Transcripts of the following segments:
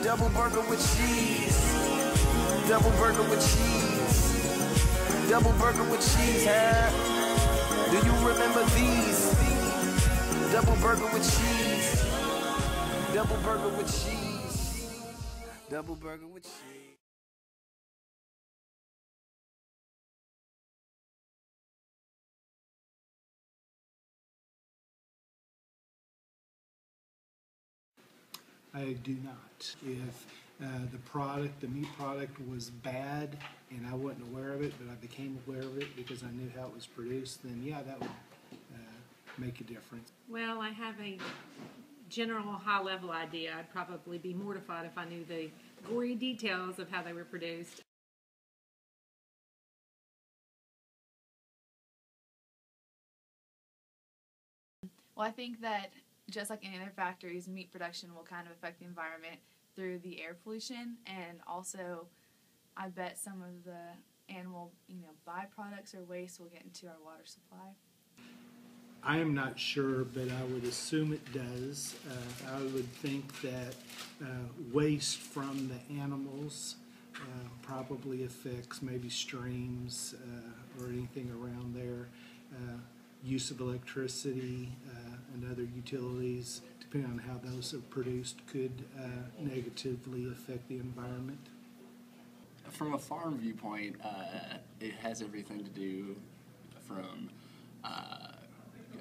Double burger with cheese. Double burger with cheese. Double burger with cheese, huh? Do you remember these? Double burger with cheese. Double burger with cheese. Double burger with cheese. I do not. If the meat product was bad and I wasn't aware of it, but I became aware of it because I knew how it was produced, then yeah, that would make a difference. Well, I have a general high-level idea. I'd probably be mortified if I knew the gory details of how they were produced. Well, I think that just like any other factories, meat production will kind of affect the environment through the air pollution, and also I bet some of the animal, byproducts or waste will get into our water supply. I am not sure, but I would assume it does. I would think that waste from the animals probably affects maybe streams or anything around there. Use of electricity and other utilities, depending on how those are produced, could negatively affect the environment. From a farm viewpoint, it has everything to do from, I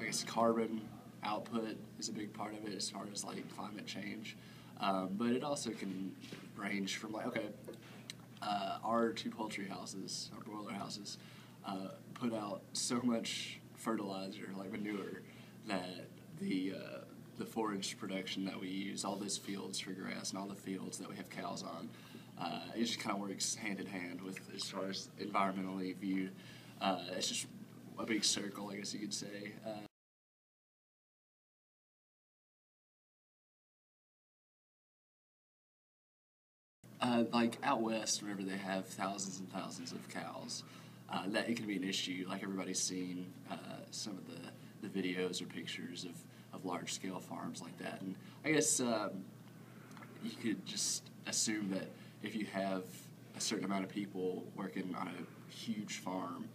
guess, carbon output is a big part of it as far as like climate change. But it also can range from like, okay, our two poultry houses, our broiler houses, put out so much fertilizer, like manure, that the forage production that we use, all those fields for grass and all the fields that we have cows on, it just kind of works hand in hand with, as far as environmentally viewed. It's just a big circle, I guess you could say. Like out west, whenever they have thousands and thousands of cows, that it can be an issue. Like everybody's seen some of the videos or pictures of large-scale farms like that. And I guess you could just assume that if you have a certain amount of people working on a huge farm,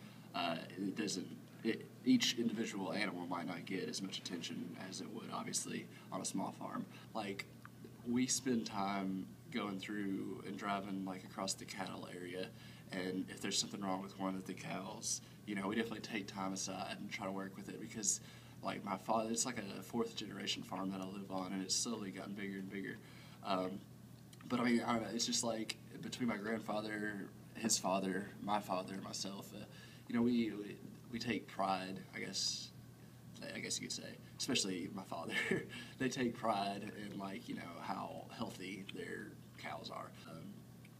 each individual animal might not get as much attention as it would, obviously, on a small farm. Like, we spend time going through and driving like across the cattle area, and if there's something wrong with one of the cows, we definitely take time aside and try to work with it, because like my father, it's like a fourth generation farm that I live on, and it's slowly gotten bigger and bigger. But I mean, I don't know, it's just like between my grandfather, his father, my father, and myself, we take pride, I guess you could say, especially my father. They take pride in how healthy their cows are.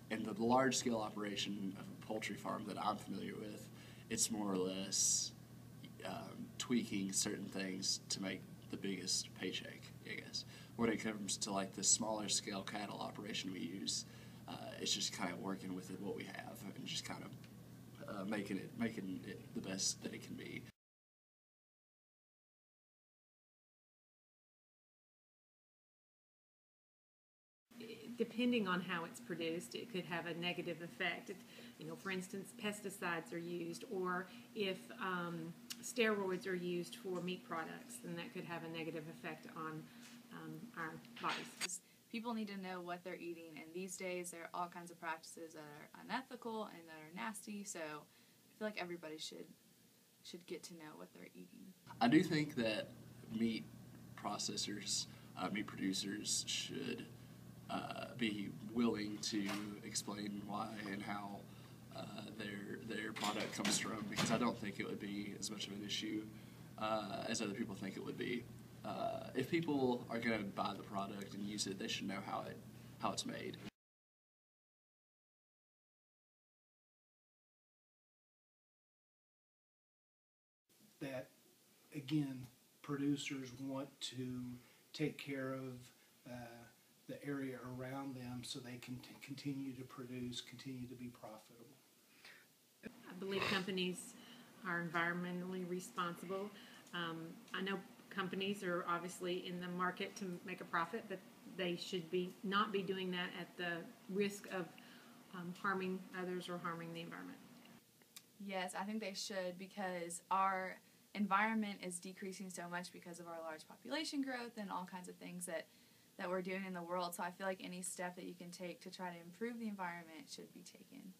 And the large-scale operation of a poultry farm that I'm familiar with, it's more or less tweaking certain things to make the biggest paycheck, I guess. When it comes to like the smaller scale cattle operation we use, it's just kind of working with what we have and just kind of making it the best that it can be. Depending on how it's produced, it could have a negative effect. For instance, pesticides are used, or if steroids are used for meat products, then that could have a negative effect on our bodies. People need to know what they're eating, and these days there are all kinds of practices that are unethical and that are nasty, so I feel like everybody should get to know what they're eating. I do think that meat processors, meat producers should be willing to explain why and how their product comes from, because I don't think it would be as much of an issue as other people think it would be. If people are going to buy the product and use it, they should know how it's made. That, again, producers want to take care of the area around them so they can continue to produce, continue to be profitable. I believe companies are environmentally responsible. I know companies are obviously in the market to make a profit, but they should not be doing that at the risk of harming others or harming the environment. Yes, I think they should, because our environment is decreasing so much because of our large population growth and all kinds of things that we're doing in the world. So I feel like any step that you can take to try to improve the environment should be taken.